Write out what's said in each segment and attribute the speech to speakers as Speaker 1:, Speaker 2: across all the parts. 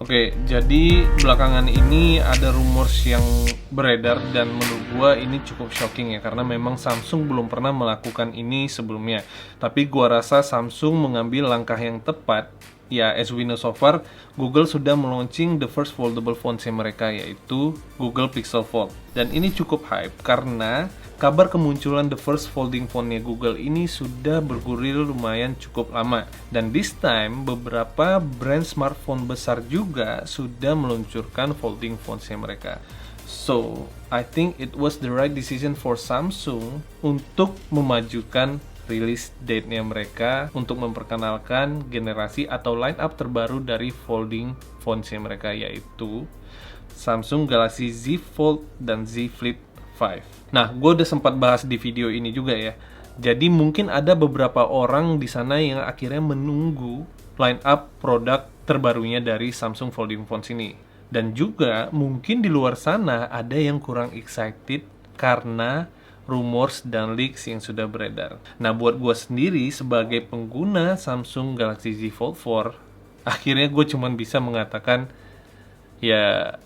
Speaker 1: Oke, jadi belakangan ini ada rumors yang beredar dan menurut gua ini cukup shocking ya, karena memang Samsung belum pernah melakukan ini sebelumnya. Tapi gua rasa Samsung mengambil langkah yang tepat. Ya, as we know so far, Google sudah meluncing the first foldable phones mereka, yaitu Google Pixel Fold. Dan ini cukup hype karena kabar kemunculan the first folding phone-nya Google ini sudah bergulir lumayan cukup lama. Dan this time, beberapa brand smartphone besar juga sudah meluncurkan folding phones-nya mereka. So, I think it was the right decision for Samsung untuk memajukan release date-nya mereka untuk memperkenalkan generasi atau line up terbaru dari folding phones-nya mereka, yaitu Samsung Galaxy Z Fold dan Z Flip 5. Nah, gue udah sempat bahas di video ini juga ya. Jadi mungkin ada beberapa orang di sana yang akhirnya menunggu line up produk terbarunya dari Samsung folding phones ini. Dan juga mungkin di luar sana ada yang kurang excited karena rumors dan leaks yang sudah beredar. Nah, buat gue sendiri sebagai pengguna Samsung Galaxy Z Fold 4, akhirnya gue cuman bisa mengatakan, ya,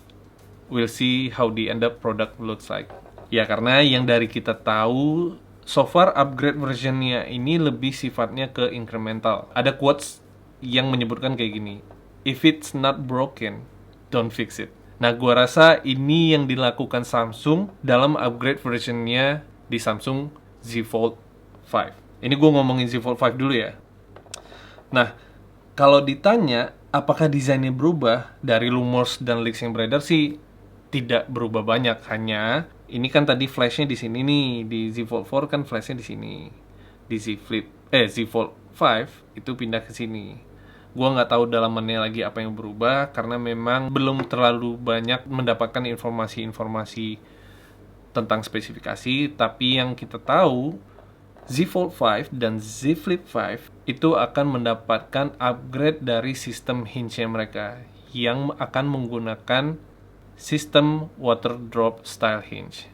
Speaker 1: we'll see how the end up product looks like. Ya, karena yang dari kita tahu, so far upgrade versionnya ini lebih sifatnya ke incremental. Ada quotes yang menyebutkan kayak gini, if it's not broken, don't fix it. Nah, gua rasa ini yang dilakukan Samsung dalam upgrade versionnya di Samsung Z Fold 5. Ini gua ngomongin Z Fold 5 dulu ya. Nah, kalau ditanya apakah desainnya berubah dari rumors dan leaks yang beredar sih tidak berubah banyak. Hanya ini kan tadi flashnya di sini nih, di Z Fold 4 kan flashnya di sini. Di Z Fold 5 itu pindah ke sini. Gua nggak tahu dalamannya lagi apa yang berubah karena memang belum terlalu banyak mendapatkan informasi-informasi tentang spesifikasi. Tapi yang kita tahu, Z Fold 5 dan Z Flip 5 itu akan mendapatkan upgrade dari sistem hinge-nya mereka yang akan menggunakan sistem water drop style hinge.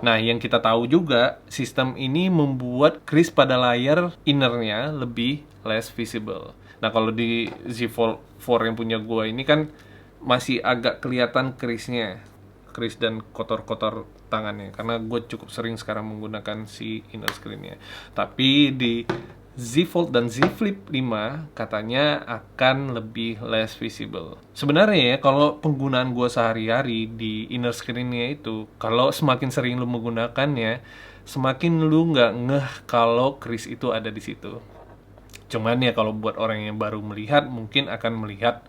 Speaker 1: Nah, yang kita tahu juga, sistem ini membuat crease pada layar innernya lebih less visible. Nah, kalau di Z Fold 4 yang punya gua ini kan masih agak kelihatan crease-nya, crease dan kotor-kotor tangannya, karena gue cukup sering sekarang menggunakan si inner screen-nya. Tapi di Z Fold dan Z Flip 5 katanya akan lebih less visible. Sebenarnya ya, kalau penggunaan gue sehari-hari di inner screen-nya itu, kalau semakin sering lu menggunakannya, semakin lu nggak ngeh kalau crease itu ada di situ. Cuman ya kalau buat orang yang baru melihat, mungkin akan melihat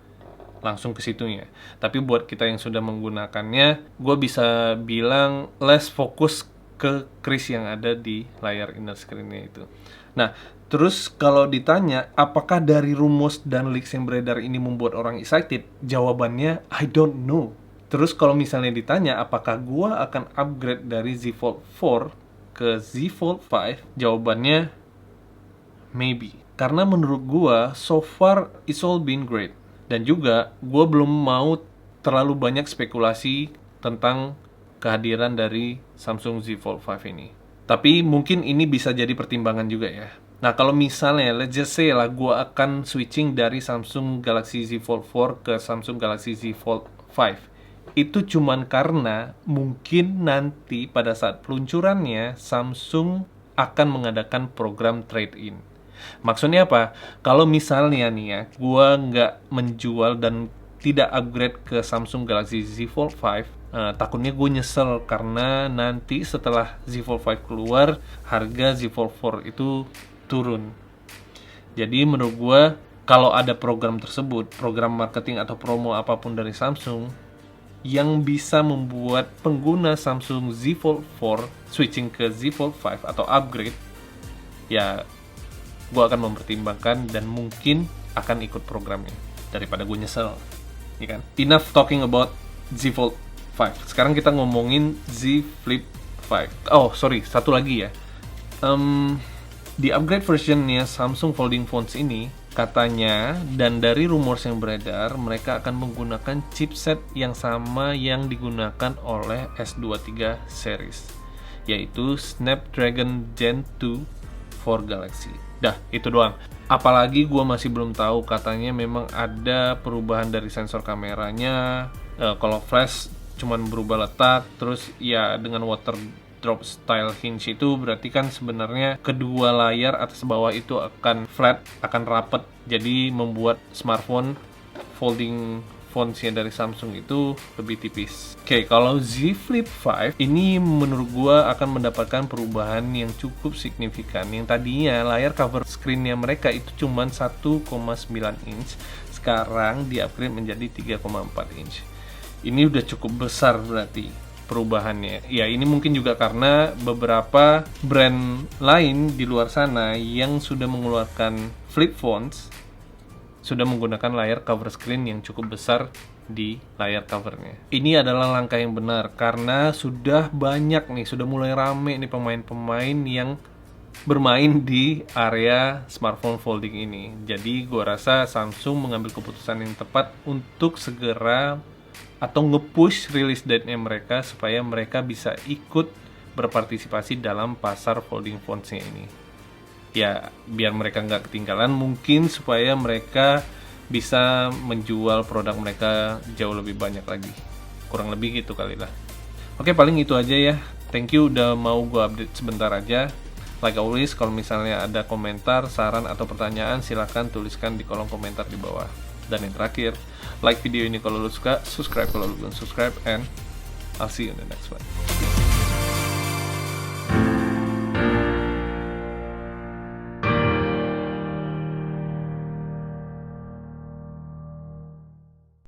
Speaker 1: langsung ke situnya. Tapi buat kita yang sudah menggunakannya, gue bisa bilang less fokus ke crease yang ada di layar inner screen-nya itu. Nah, terus kalau ditanya apakah dari rumors dan leaks yang beredar ini membuat orang excited, jawabannya I don't know. Terus kalau misalnya ditanya apakah gue akan upgrade dari Z Fold 4 ke Z Fold 5, jawabannya maybe. Karena menurut gua, so far it's all been great. Dan juga, gua belum mau terlalu banyak spekulasi tentang kehadiran dari Samsung Z Fold 5 ini. Tapi mungkin ini bisa jadi pertimbangan juga ya. Nah, kalau misalnya, let's just say lah, gua akan switching dari Samsung Galaxy Z Fold 4 ke Samsung Galaxy Z Fold 5. Itu cuman karena mungkin nanti pada saat peluncurannya, Samsung akan mengadakan program trade-in. Maksudnya apa? Kalau misalnya nih ya, gua nggak menjual dan tidak upgrade ke Samsung Galaxy Z Fold 5, takutnya gue nyesel karena nanti setelah Z Fold 5 keluar, harga Z Fold 4 itu turun. Jadi menurut gua, kalau ada program tersebut, program marketing atau promo apapun dari Samsung yang bisa membuat pengguna Samsung Z Fold 4 switching ke Z Fold 5 atau upgrade, ya gue akan mempertimbangkan dan mungkin akan ikut programnya daripada gue nyesel, ya kan? Enough talking about Z Fold 5. Sekarang kita ngomongin Z Flip 5. Oh, sorry, satu lagi ya. Di upgrade versionnya Samsung folding phones ini, katanya, dan dari rumors yang beredar, mereka akan menggunakan chipset yang sama yang digunakan oleh S23 series, yaitu Snapdragon Gen 2 for Galaxy. Dah, itu doang. Apalagi gue masih belum tahu, katanya memang ada perubahan dari sensor kameranya. Kalau flash cuman berubah letak, terus ya dengan water drop style hinge itu berarti kan sebenarnya kedua layar atas bawah itu akan flat, akan rapet. Jadi membuat smartphone folding fontsnya dari Samsung itu lebih tipis. Oke, kalau Z Flip 5 ini menurut gua akan mendapatkan perubahan yang cukup signifikan. Yang tadinya layar cover screen-nya mereka itu cuma 1,9 inch, sekarang di-upgrade menjadi 3,4 inch. Ini udah cukup besar berarti perubahannya. Ya, ini mungkin juga karena beberapa brand lain di luar sana yang sudah mengeluarkan flip phones sudah menggunakan layar cover screen yang cukup besar di layar covernya. Ini adalah langkah yang benar karena sudah banyak nih, sudah mulai rame nih pemain-pemain yang bermain di area smartphone folding ini. Jadi gua rasa Samsung mengambil keputusan yang tepat untuk segera atau nge-push release date-nya mereka supaya mereka bisa ikut berpartisipasi dalam pasar folding phones-nya ini. Ya, biar mereka nggak ketinggalan, mungkin supaya mereka bisa menjual produk mereka jauh lebih banyak lagi. Kurang lebih gitu kali lah. Oke, paling itu aja ya. Thank you udah mau gue update sebentar aja. Like always, kalau misalnya ada komentar, saran, atau pertanyaan, silahkan tuliskan di kolom komentar di bawah. Dan yang terakhir, like video ini kalau lu suka, subscribe kalau lu belum subscribe, and I'll see you in the next one.